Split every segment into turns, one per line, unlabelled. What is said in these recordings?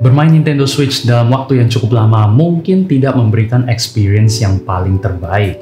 Bermain Nintendo Switch dalam waktu yang cukup lama mungkin tidak memberikan experience yang paling terbaik.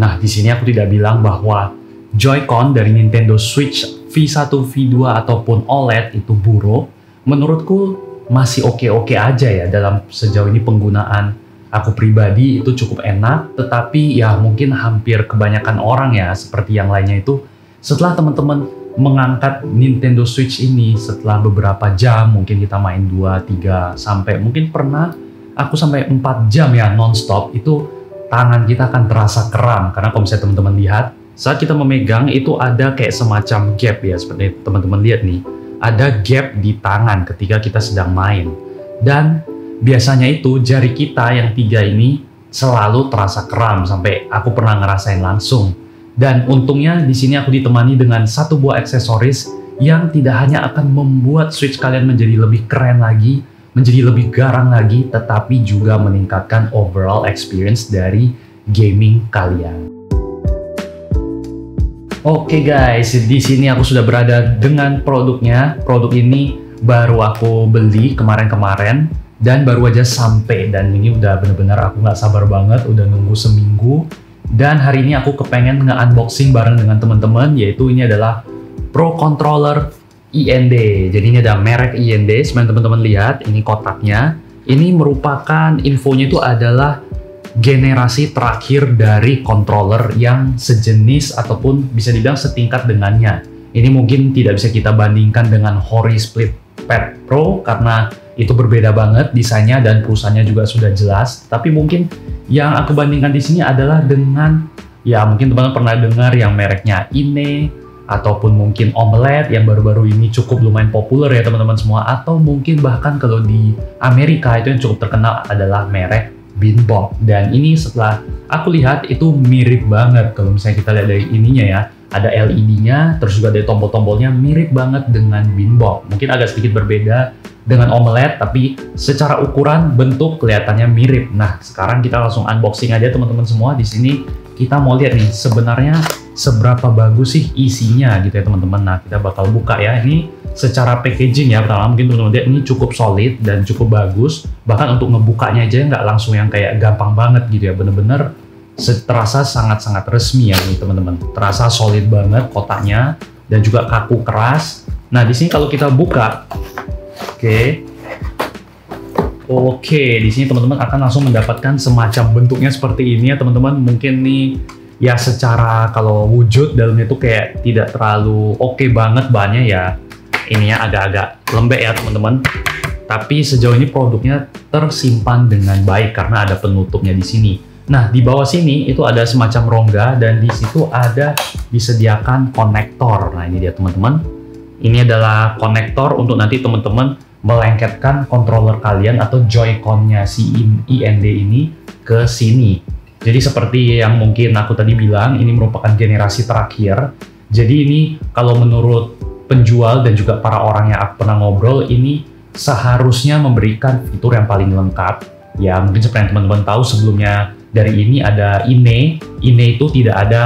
Nah, di sini aku tidak bilang bahwa Joy-Con dari Nintendo Switch V1, V2 ataupun OLED itu buruk. Menurutku masih oke-oke aja ya dalam sejauh ini penggunaan. Aku pribadi itu cukup enak, tetapi ya mungkin hampir kebanyakan orang ya seperti yang lainnya itu setelah teman-teman mengangkat Nintendo Switch ini setelah beberapa jam, mungkin kita main 2, 3, sampai mungkin pernah aku sampai 4 jam ya non-stop, itu tangan kita akan terasa kram. Karena kalau misalnya teman-teman lihat, saat kita memegang itu ada kayak semacam gap ya, seperti teman-teman lihat nih. Ada gap di tangan ketika kita sedang main. Dan biasanya itu jari kita yang 3 ini selalu terasa kram, sampai aku pernah ngerasain langsung. Dan untungnya di sini aku ditemani dengan satu buah aksesoris yang tidak hanya akan membuat Switch kalian menjadi lebih keren lagi, menjadi lebih garang lagi, tetapi juga meningkatkan overall experience dari gaming kalian. Oke guys, di sini aku sudah berada dengan produknya. Produk ini baru aku beli kemarin-kemarin dan baru aja sampai, dan ini udah bener-bener aku nggak sabar banget, udah nunggu seminggu. Dan hari ini aku kepengen nge-unboxing bareng dengan teman-teman, yaitu ini adalah Pro Controller IND. Jadi ini ada merek IND, sebenarnya teman-teman lihat, ini kotaknya. Ini merupakan infonya itu adalah generasi terakhir dari controller yang sejenis ataupun bisa dibilang setingkat dengannya. Ini mungkin tidak bisa kita bandingkan dengan Hori Split Pad Pro karena itu berbeda banget desainnya dan perusahaannya juga sudah jelas. Tapi mungkin yang aku bandingkan di sini adalah dengan, ya mungkin teman-teman pernah dengar yang mereknya INE ataupun mungkin Omelette yang baru-baru ini cukup lumayan populer ya teman-teman semua. Atau mungkin bahkan kalau di Amerika itu yang cukup terkenal adalah merek Beanbog. Dan ini setelah aku lihat itu mirip banget kalau misalnya kita lihat dari ininya ya. Ada LED-nya, terus juga ada tombol-tombolnya mirip banget dengan Beanbog. Mungkin agak sedikit berbeda dengan Omelette, tapi secara ukuran bentuk kelihatannya mirip. Nah, sekarang kita langsung unboxing aja teman-teman semua. Di sini kita mau lihat nih sebenarnya seberapa bagus sih isinya gitu ya teman-teman. Nah, kita bakal buka ya. Ini secara packaging ya, pertama mungkin teman-teman lihat ini cukup solid dan cukup bagus. Bahkan untuk ngebukanya aja nggak langsung yang kayak gampang banget gitu ya, bener-bener terasa sangat-sangat resmi ya nih teman-teman. Terasa solid banget kotaknya dan juga kaku keras. Nah, di sini kalau kita buka, Oke, di sini teman-teman akan langsung mendapatkan semacam bentuknya seperti ini ya teman-teman. Mungkin nih ya secara kalau wujud dalamnya itu kayak tidak terlalu oke banget bahannya ya. Ininya agak-agak lembek ya teman-teman. Tapi sejauh ini produknya tersimpan dengan baik karena ada penutupnya di sini. Nah, di bawah sini itu ada semacam rongga dan di situ ada disediakan konektor. Nah, ini dia teman-teman. Ini adalah konektor untuk nanti teman-teman melengketkan controller kalian atau Joy-Con-nya si IND ini ke sini. Jadi seperti yang mungkin aku tadi bilang, ini merupakan generasi terakhir. Jadi ini kalau menurut penjual dan juga para orang yang aku pernah ngobrol, ini seharusnya memberikan fitur yang paling lengkap. Ya, mungkin seperti yang teman-teman tahu sebelumnya dari ini ada INE. INE itu tidak ada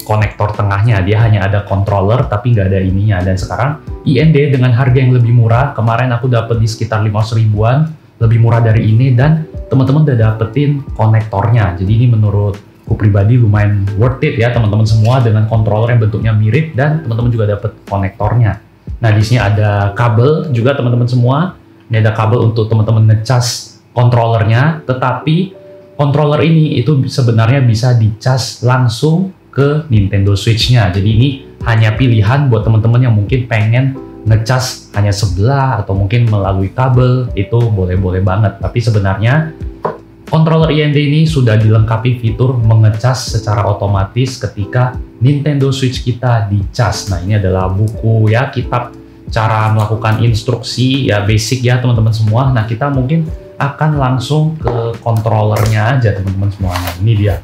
konektor tengahnya, dia hanya ada controller tapi nggak ada ininya. Dan sekarang IND dengan harga yang lebih murah, kemarin aku dapat di sekitar 500 ribuan, lebih murah dari ini, dan teman-teman udah dapetin konektornya. Jadi ini menurutku pribadi lumayan worth it ya teman-teman semua, dengan controller yang bentuknya mirip dan teman-teman juga dapet konektornya. Nah, di sini ada kabel juga teman-teman semua. Ini ada kabel untuk teman-teman ngecas controllernya, tetapi controller ini itu sebenarnya bisa dicas langsung ke Nintendo Switch-nya. Jadi ini hanya pilihan buat teman-teman yang mungkin pengen ngecas hanya sebelah atau mungkin melalui kabel, itu boleh-boleh banget. Tapi sebenarnya controller IND ini sudah dilengkapi fitur mengecas secara otomatis ketika Nintendo Switch kita dicas. Nah, ini adalah buku ya, kitab cara melakukan instruksi ya, basic ya teman-teman semua. Nah, kita mungkin akan langsung ke controllernya aja teman-teman semua. Nah, ini dia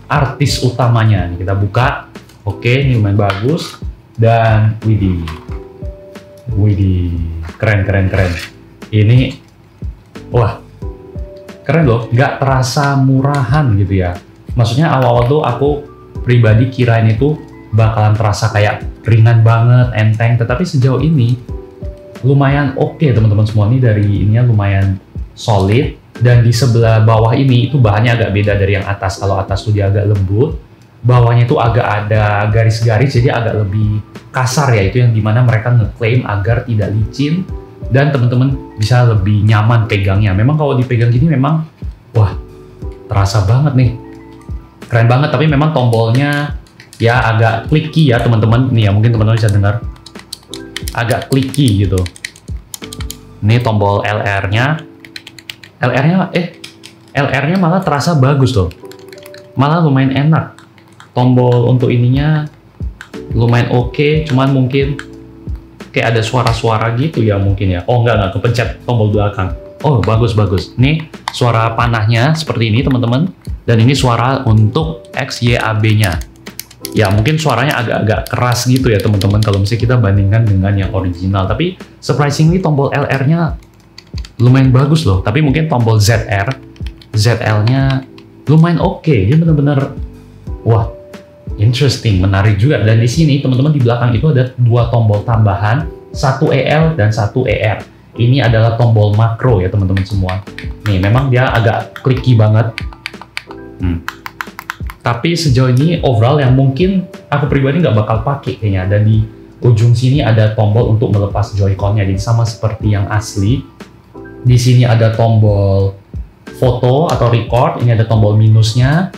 artis utamanya. Nih, kita buka. Oke, ini lumayan bagus. Dan widih, keren. Ini, wah, keren loh. Nggak terasa murahan gitu ya. Maksudnya awal-awal tuh aku pribadi kirain itu bakalan terasa kayak ringan banget, enteng. Tetapi sejauh ini lumayan oke teman-teman semua. Ini dari ininya lumayan solid, dan di sebelah bawah ini itu bahannya agak beda dari yang atas. Kalau atas tuh dia agak lembut, bawahnya itu agak ada garis-garis, jadi agak lebih kasar ya. Itu yang dimana mereka ngeklaim agar tidak licin dan teman-teman bisa lebih nyaman pegangnya. Memang kalau dipegang gini memang wah, terasa banget nih, keren banget. Tapi memang tombolnya ya agak clicky ya teman-teman. Nih ya, mungkin teman-teman bisa dengar agak clicky gitu. Ini tombol LR-nya LR-nya malah terasa bagus loh, malah lumayan enak. Tombol untuk ininya lumayan oke, cuman mungkin kayak ada suara-suara gitu ya mungkin ya. Oh enggak, kepencet tombol belakang. Oh bagus. Nih suara panahnya seperti ini teman-teman, dan ini suara untuk XYAB-nya. Ya mungkin suaranya agak-agak keras gitu ya teman-teman kalau misalnya kita bandingkan dengan yang original. Tapi surprisingly tombol LR-nya lumayan bagus loh. Tapi mungkin tombol ZL-nya lumayan oke. Dia bener-bener wah, interesting, menarik juga. Dan di sini teman-teman di belakang itu ada dua tombol tambahan, satu EL dan satu ER. Ini adalah tombol makro ya teman-teman semua. Nih memang dia agak clicky banget. Tapi sejauh ini overall yang mungkin aku pribadi nggak bakal pakai kayaknya. Dan di ujung sini ada tombol untuk melepas Joy-Con-nya. Jadi sama seperti yang asli. Di sini ada tombol foto atau record. Ini ada tombol minusnya.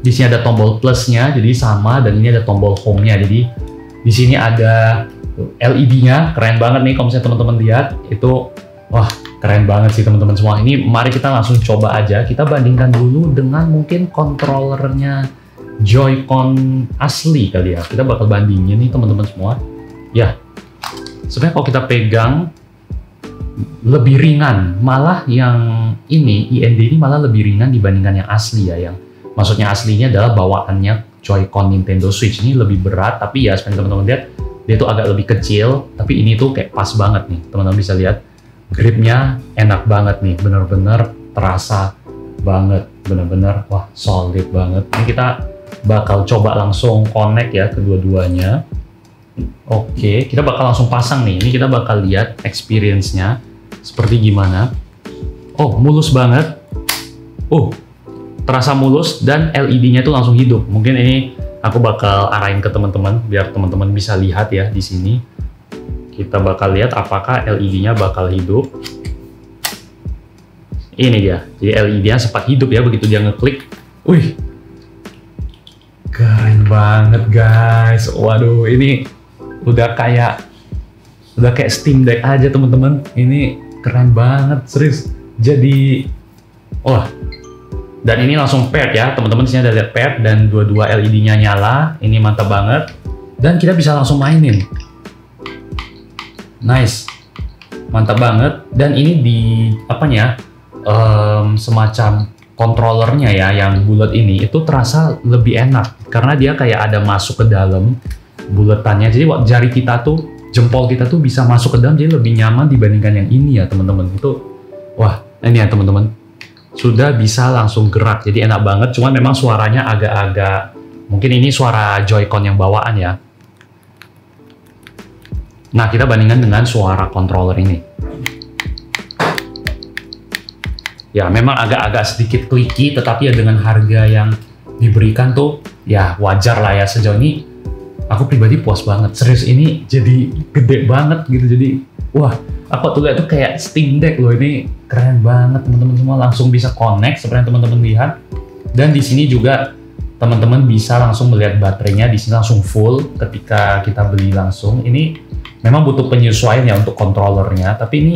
Di sini ada tombol plusnya. Jadi sama. Dan ini ada tombol home-nya. Jadi di sini ada LED-nya. Keren banget nih kalau misalnya teman-teman lihat. Itu wah, keren banget sih teman-teman semua. Ini mari kita langsung coba aja. Kita bandingkan dulu dengan mungkin controllernya Joy-Con asli kali ya. Kita bakal bandingin nih teman-teman semua. Ya, sebenarnya kalau kita pegang lebih ringan. Malah yang ini IND ini malah lebih ringan dibandingkan yang asli ya. Yang maksudnya aslinya adalah bawaannya Joy-Con Nintendo Switch. Ini lebih berat, tapi ya seperti teman-teman lihat dia tuh agak lebih kecil. Tapi ini tuh kayak pas banget nih. Teman-teman bisa lihat. Gripnya enak banget nih, bener-bener terasa banget, bener-bener wah solid banget. Ini kita bakal coba langsung connect ya kedua-duanya. Oke, kita bakal langsung pasang nih. Ini kita bakal lihat experience-nya seperti gimana. Oh, mulus banget. Terasa mulus dan LED-nya tuh langsung hidup. Mungkin ini aku bakal arahin ke teman-teman biar teman-teman bisa lihat ya di sini. Kita bakal lihat apakah LED-nya bakal hidup. Ini dia. Jadi LED-nya sempat hidup ya begitu dia ngeklik. Wih. Keren banget guys. Waduh, ini udah kayak Steam Deck aja teman-teman. Ini keren banget, serius. Jadi wah. Dan ini langsung paired ya, teman-teman. Di sini ada lihat paired dan dua-dua LED-nya nyala. Ini mantap banget. Dan kita bisa langsung mainin. Nice, mantap banget. Dan ini di apanya semacam controllernya ya yang bulat ini itu terasa lebih enak karena dia kayak ada masuk ke dalam buletannya. Jadi jari kita tuh, jempol kita tuh bisa masuk ke dalam, jadi lebih nyaman dibandingkan yang ini ya teman-teman. Itu wah, ini ya teman-teman sudah bisa langsung gerak, jadi enak banget. Cuman memang suaranya agak-agak mungkin ini suara Joy-Con yang bawaan ya. Nah, kita bandingkan dengan suara controller ini. Ya, memang agak-agak sedikit clicky, tetapi ya dengan harga yang diberikan tuh, ya wajar lah ya. Sejauh ini, aku pribadi puas banget. Serius, ini jadi gede banget gitu. Jadi, wah, aku tuh lihat tuh kayak Steam Deck loh. Ini keren banget, teman-teman semua. Langsung bisa connect, seperti yang teman-teman lihat. Dan di sini juga, teman-teman bisa langsung melihat baterainya. Di sini langsung full ketika kita beli langsung. Ini memang butuh penyesuaian ya untuk controllernya, tapi ini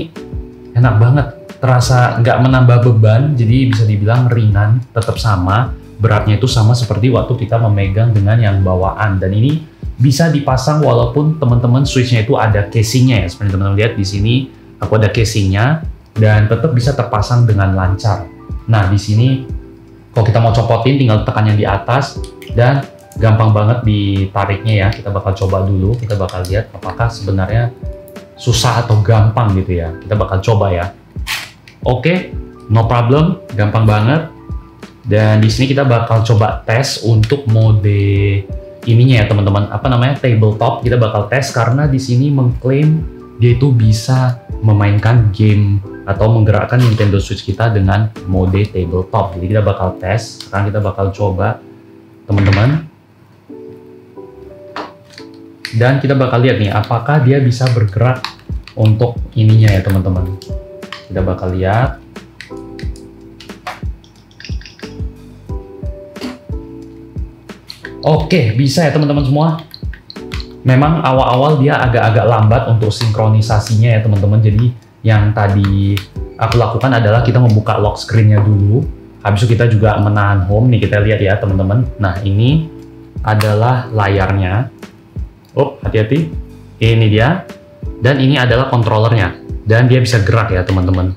enak banget, terasa nggak menambah beban, jadi bisa dibilang ringan, tetap sama, beratnya itu sama seperti waktu kita memegang dengan yang bawaan. Dan ini bisa dipasang walaupun teman-teman Switch-nya itu ada casingnya ya, seperti teman-teman lihat di sini aku ada casingnya dan tetap bisa terpasang dengan lancar. Nah di sini kalau kita mau copotin tinggal tekan yang di atas dan gampang banget ditariknya ya. Kita bakal coba dulu, kita bakal lihat apakah sebenarnya susah atau gampang gitu ya. Kita bakal coba ya. Oke, no problem, gampang banget. Dan di sini kita bakal coba tes untuk mode ininya ya teman-teman. Apa namanya? Tabletop. Kita bakal tes karena di sini mengklaim dia itu bisa memainkan game atau menggerakkan Nintendo Switch kita dengan mode tabletop. Jadi kita bakal tes, sekarang kita bakal coba teman-teman. Dan kita bakal lihat nih apakah dia bisa bergerak untuk ininya ya teman-teman. Kita bakal lihat. Oke, bisa ya teman-teman semua. Memang awal-awal dia agak-agak lambat untuk sinkronisasinya ya teman-teman. Jadi yang tadi aku lakukan adalah kita membuka lock screen-nya dulu. Habis itu kita juga menahan home nih, kita lihat ya teman-teman. Nah, ini adalah layarnya. Oh, hati-hati. Ini dia. Dan ini adalah controllernya. Dan dia bisa gerak ya teman-teman.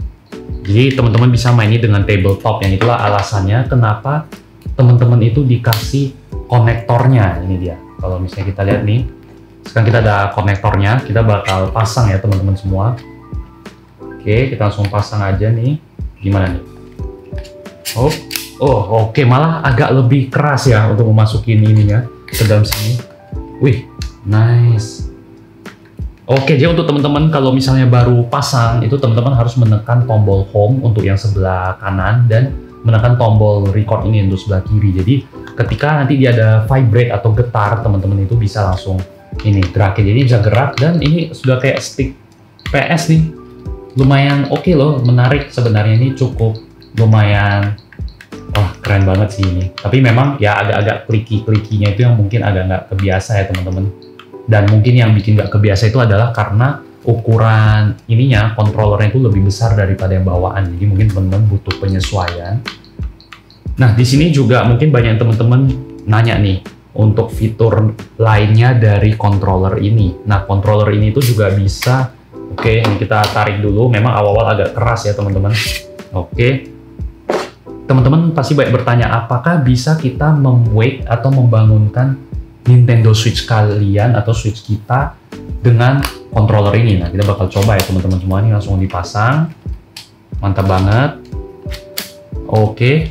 Jadi teman-teman bisa main ini dengan tabletop. Yang itulah alasannya kenapa teman-teman itu dikasih konektornya. Ini dia. Kalau misalnya kita lihat nih. Sekarang kita ada konektornya, kita bakal pasang ya teman-teman semua. Oke, kita langsung pasang aja nih. Gimana nih? Oke, malah agak lebih keras ya untuk memasukin ininya ke dalam sini. Wih, nice. Oke, jadi untuk teman-teman kalau misalnya baru pasang, itu teman-teman harus menekan tombol home untuk yang sebelah kanan dan menekan tombol record ini untuk sebelah kiri. Jadi ketika nanti dia ada vibrate atau getar, teman-teman itu bisa langsung ini geraknya, jadi bisa gerak. Dan ini sudah kayak stick PS nih, lumayan oke loh, menarik sebenarnya. Ini cukup lumayan, wah keren banget sih ini. Tapi memang ya agak-agak kliki-klikinya itu yang mungkin agak nggak kebiasa ya teman-teman. Dan mungkin yang bikin nggak kebiasa itu adalah karena ukuran ininya, controllernya itu lebih besar daripada yang bawaan. Jadi mungkin teman-teman butuh penyesuaian. Nah di sini juga mungkin banyak teman-teman nanya nih, untuk fitur lainnya dari controller ini. Nah, controller ini tuh juga bisa, oke, ini kita tarik dulu. Memang awal-awal agak keras ya, teman-teman. Oke. Teman-teman pasti banyak bertanya, apakah bisa kita mem-wake atau membangunkan Nintendo Switch kalian atau Switch kita dengan controller ini? Nah, kita bakal coba ya, teman-teman semua. Ini langsung dipasang. Mantap banget. Oke.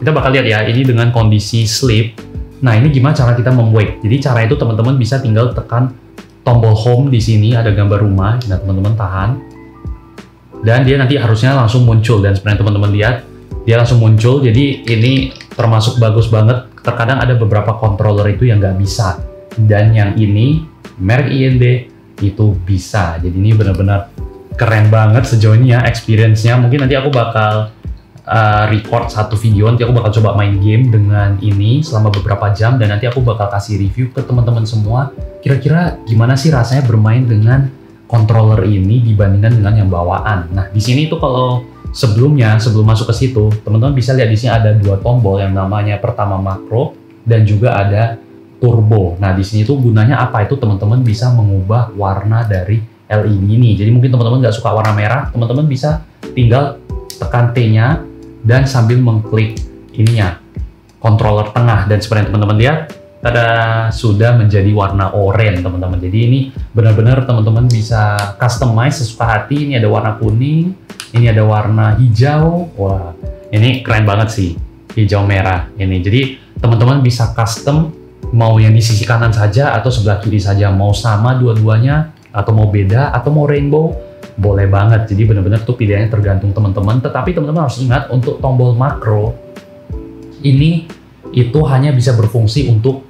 Kita bakal lihat ya, ini dengan kondisi sleep. Nah, ini gimana cara kita mem-wake? Jadi cara itu teman-teman bisa tinggal tekan tombol home di sini, ada gambar rumah. Nah, teman-teman tahan. Dan dia nanti harusnya langsung muncul. Dan sebenarnya teman-teman lihat, dia langsung muncul. Jadi ini termasuk bagus banget. Terkadang ada beberapa controller itu yang nggak bisa. Dan yang ini, merek IND, itu bisa. Jadi ini benar-benar keren banget sejauh ini ya, experience-nya. Mungkin nanti aku bakal record satu video, nanti aku bakal coba main game dengan ini selama beberapa jam, dan nanti aku bakal kasih review ke teman-teman semua kira-kira gimana sih rasanya bermain dengan controller ini dibandingkan dengan yang bawaan. Nah di sini tuh kalau sebelum masuk ke situ, teman-teman bisa lihat di sini ada dua tombol, yang namanya pertama makro dan juga ada turbo. Nah di sini tuh gunanya apa itu, teman-teman bisa mengubah warna dari LED ini. Jadi mungkin teman-teman nggak suka warna merah, teman-teman bisa tinggal tekan T-nya dan sambil mengklik ininya, controller tengah, dan seperti yang teman-teman lihat, tada, sudah menjadi warna oranye teman-teman. Jadi ini benar-benar teman-teman bisa customize sesuka hati. Ini ada warna kuning, ini ada warna hijau. Wah, ini keren banget sih, hijau merah ini. Jadi teman-teman bisa custom, mau yang di sisi kanan saja atau sebelah kiri saja, mau sama dua-duanya atau mau beda atau mau rainbow, boleh banget. Jadi benar-benar tuh pilihannya tergantung teman-teman. Tetapi teman-teman harus ingat, untuk tombol makro ini itu hanya bisa berfungsi untuk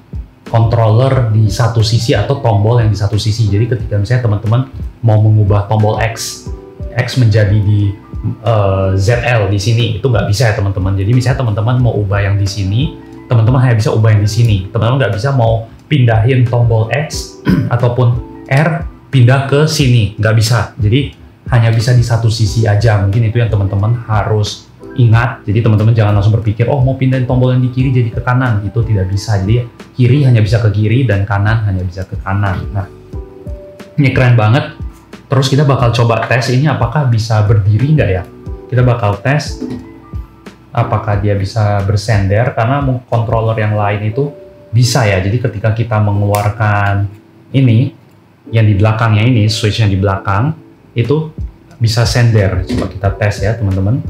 controller di satu sisi atau tombol yang di satu sisi. Jadi ketika misalnya teman-teman mau mengubah tombol X menjadi di ZL di sini, itu nggak bisa ya teman-teman. Jadi misalnya teman-teman mau ubah yang di sini, teman-teman hanya bisa ubah yang di sini. Teman-teman nggak bisa mau pindahin tombol X ataupun R pindah ke sini, nggak bisa. Jadi hanya bisa di satu sisi aja. Mungkin itu yang teman-teman harus ingat. Jadi teman-teman jangan langsung berpikir, oh mau pindahin tombol yang di kiri jadi ke kanan. Itu tidak bisa. Jadi kiri hanya bisa ke kiri dan kanan hanya bisa ke kanan. Nah, ini keren banget. Terus kita bakal coba tes ini apakah bisa berdiri nggak ya. Kita bakal tes apakah dia bisa bersender, karena controller yang lain itu bisa ya. Jadi ketika kita mengeluarkan ini, yang di belakangnya ini, switch yang di belakang, itu bisa sender. Coba kita tes ya teman-teman.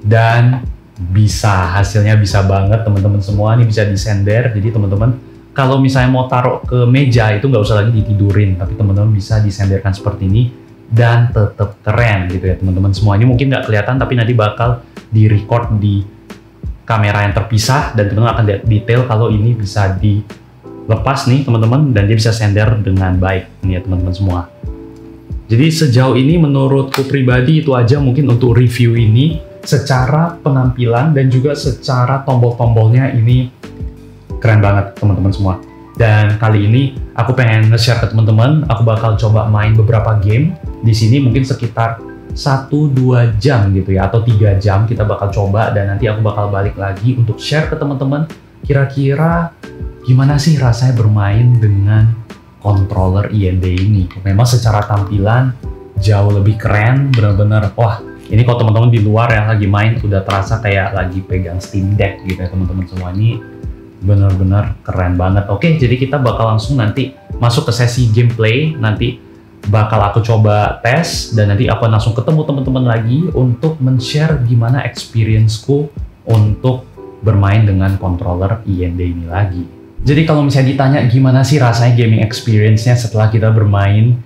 Dan bisa, hasilnya bisa banget teman-teman semua. Ini bisa disender. Jadi teman-teman kalau misalnya mau taruh ke meja itu nggak usah lagi ditidurin, tapi teman-teman bisa disenderkan seperti ini dan tetap keren gitu ya teman-teman semua. Ini mungkin nggak kelihatan tapi nanti bakal di-record di kamera yang terpisah dan teman-teman akan lihat detail kalau ini bisa dilepas nih teman-teman dan dia bisa sender dengan baik ini ya teman-teman semua. Jadi sejauh ini menurutku pribadi itu aja mungkin untuk review ini. Secara penampilan dan juga secara tombol-tombolnya ini keren banget teman-teman semua. Dan kali ini aku pengen nge-share ke teman-teman, aku bakal coba main beberapa game di sini mungkin sekitar 1-2 jam gitu ya, atau 3 jam kita bakal coba, dan nanti aku bakal balik lagi untuk share ke teman-teman kira-kira gimana sih rasanya bermain dengan controller IND ini. Memang secara tampilan jauh lebih keren, bener-bener wah. Ini kalau teman-teman di luar yang lagi main udah terasa kayak lagi pegang Steam Deck gitu ya teman-teman semua. Ini bener-bener keren banget. Oke, jadi kita bakal langsung nanti masuk ke sesi gameplay. Nanti bakal aku coba tes dan nanti aku langsung ketemu teman-teman lagi untuk men-share gimana experience-ku untuk bermain dengan controller IND ini lagi. Jadi kalau misalnya ditanya gimana sih rasanya gaming experience-nya setelah kita bermain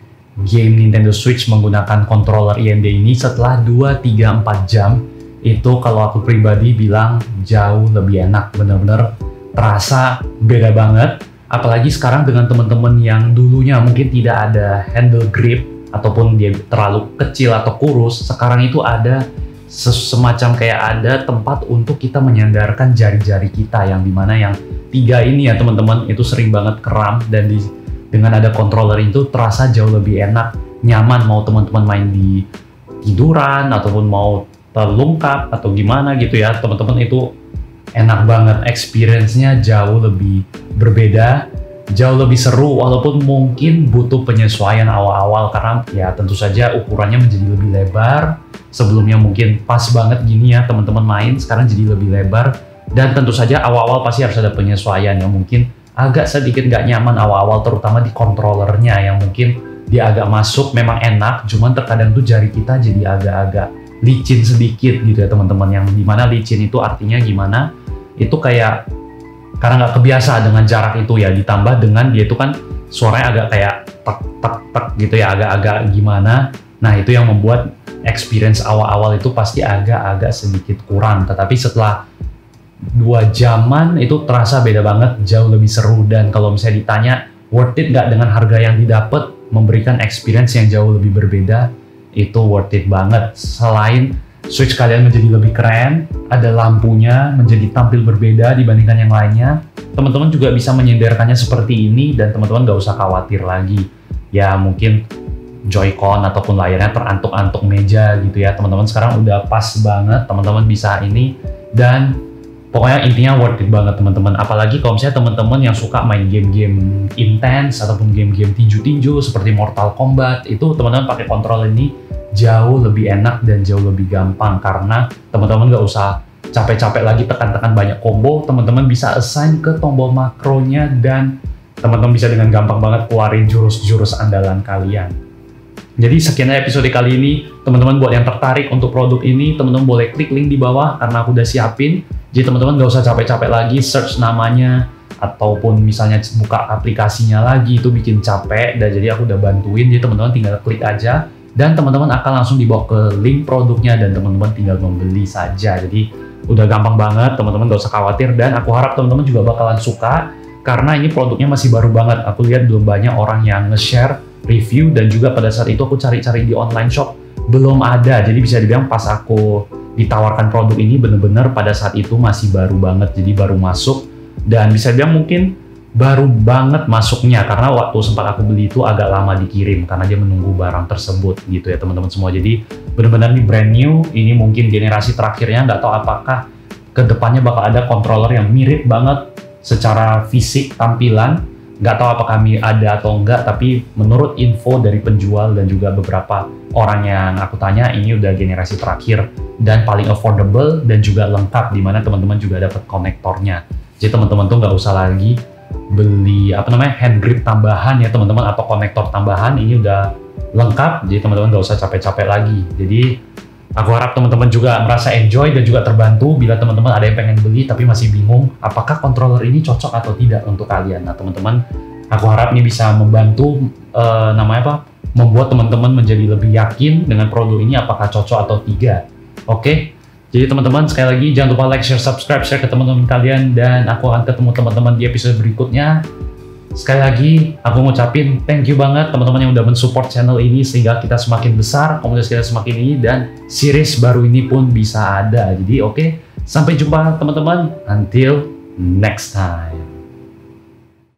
game Nintendo Switch menggunakan controller IND ini setelah 2-3-4 jam, itu kalau aku pribadi bilang jauh lebih enak, bener-bener terasa beda banget. Apalagi sekarang dengan teman-teman yang dulunya mungkin tidak ada handle grip ataupun dia terlalu kecil atau kurus, sekarang itu ada semacam kayak ada tempat untuk kita menyandarkan jari-jari kita, yang dimana yang 3 ini ya teman-teman itu sering banget kram, dan dengan ada controller itu terasa jauh lebih enak, nyaman, mau teman-teman main di tiduran ataupun mau terlungkap atau gimana gitu ya teman-teman, itu enak banget. Experience-nya jauh lebih berbeda, jauh lebih seru, walaupun mungkin butuh penyesuaian awal-awal karena ya tentu saja ukurannya menjadi lebih lebar. Sebelumnya mungkin pas banget gini ya teman-teman main, sekarang jadi lebih lebar, dan tentu saja awal-awal pasti harus ada penyesuaian yang mungkin agak sedikit nggak nyaman awal-awal, terutama di controllernya yang mungkin dia agak masuk memang enak, cuman terkadang tuh jari kita jadi agak-agak licin sedikit gitu ya teman-teman. Yang dimana licin itu artinya gimana? Itu kayak karena nggak kebiasa dengan jarak itu ya, ditambah dengan dia itu kan suaranya agak kayak tek tek tek gitu ya, agak-agak gimana. Nah itu yang membuat experience awal-awal itu pasti agak-agak sedikit kurang, tetapi setelah 2 jaman itu terasa beda banget, jauh lebih seru. Dan kalau misalnya ditanya worth it nggak dengan harga yang didapat, memberikan experience yang jauh lebih berbeda, itu worth it banget. Selain Switch kalian menjadi lebih keren, ada lampunya menjadi tampil berbeda dibandingkan yang lainnya, teman-teman juga bisa menyenderkannya seperti ini dan teman-teman nggak usah khawatir lagi ya mungkin Joy-Con ataupun layarnya terantuk-antuk meja gitu ya teman-teman. Sekarang udah pas banget, teman-teman bisa ini, dan pokoknya intinya worth it banget teman-teman. Apalagi kalau misalnya teman-teman yang suka main game-game intens ataupun game-game tinju-tinju seperti Mortal Kombat, itu teman-teman pakai controller ini jauh lebih enak dan jauh lebih gampang karena teman-teman nggak usah capek-capek lagi tekan-tekan banyak combo. Teman-teman bisa assign ke tombol makronya dan teman-teman bisa dengan gampang banget keluarin jurus-jurus andalan kalian. Jadi sekian episode kali ini, teman-teman buat yang tertarik untuk produk ini, teman-teman boleh klik link di bawah karena aku udah siapin. Jadi teman-teman nggak usah capek-capek lagi search namanya ataupun misalnya buka aplikasinya lagi, itu bikin capek. Dan jadi aku udah bantuin, jadi teman-teman tinggal klik aja dan teman-teman akan langsung dibawa ke link produknya dan teman-teman tinggal membeli saja. Jadi udah gampang banget, teman-teman nggak usah khawatir, dan aku harap teman-teman juga bakalan suka karena ini produknya masih baru banget. Aku lihat belum banyak orang yang nge-share review, dan juga pada saat itu aku cari-cari di online shop belum ada. Jadi bisa dibilang pas aku ditawarkan produk ini bener-bener pada saat itu masih baru banget, jadi baru masuk, dan bisa dibilang mungkin baru banget masuknya karena waktu sempat aku beli itu agak lama dikirim karena dia menunggu barang tersebut gitu ya teman-teman semua. Jadi benar-benar ini brand new, ini mungkin generasi terakhirnya. Nggak tahu apakah kedepannya bakal ada controller yang mirip banget secara fisik tampilan, nggak tahu apakah ada atau enggak, tapi menurut info dari penjual dan juga beberapa orang yang aku tanya, ini udah generasi terakhir dan paling affordable dan juga lengkap, dimana teman-teman juga dapat konektornya. Jadi teman-teman tuh nggak usah lagi beli hand grip tambahan ya teman-teman atau konektor tambahan, ini udah lengkap. Jadi teman-teman nggak usah capek-capek lagi. Jadi Aku harap teman-teman juga merasa enjoy dan juga terbantu bila teman-teman ada yang pengen beli tapi masih bingung apakah controller ini cocok atau tidak untuk kalian. Nah teman-teman, aku harap ini bisa membantu membuat teman-teman menjadi lebih yakin dengan produk ini apakah cocok atau tidak. Oke, jadi teman-teman sekali lagi jangan lupa like, share, subscribe, share ke teman-teman kalian, dan aku akan ketemu teman-teman di episode berikutnya. Sekali lagi, aku ngucapin thank you banget teman-teman yang udah mensupport channel ini sehingga kita semakin besar, komunitas kita semakin ini, dan series baru ini pun bisa ada. Jadi oke, sampai jumpa teman-teman. Until next time.